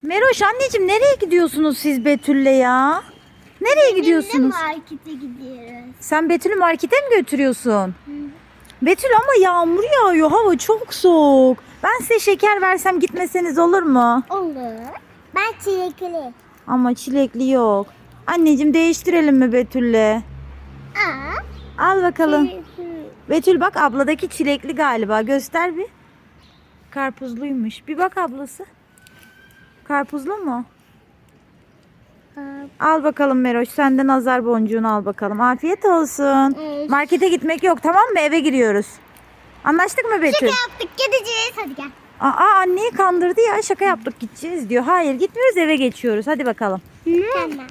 Meroş anneciğim nereye gidiyorsunuz siz Betül'le ya? Nereye gidiyorsunuz? Markete gidiyoruz. Sen Betül'ü markete mi götürüyorsun? Betül ama yağmur yağıyor. Hava çok soğuk. Ben size şeker versem gitmeseniz olur mu? Olur. Ben çilekli. Ama çilekli yok. Anneciğim değiştirelim mi Betül'le? Aa. Al bakalım. Çilekli. Betül bak abladaki çilekli galiba. Göster bir. Karpuzluymuş. Bir bak ablası. Karpuzlu mu? Al bakalım Meroş. Sen de nazar boncuğunu al bakalım. Afiyet olsun. Evet. Markete gitmek yok tamam mı? Eve giriyoruz. Anlaştık mı Betül? Şaka yaptık, gideceğiz. Hadi gel. Anneyi kandırdı ya. Şaka yaptık gideceğiz diyor. Hayır gitmiyoruz eve geçiyoruz. Hadi bakalım. Tamam.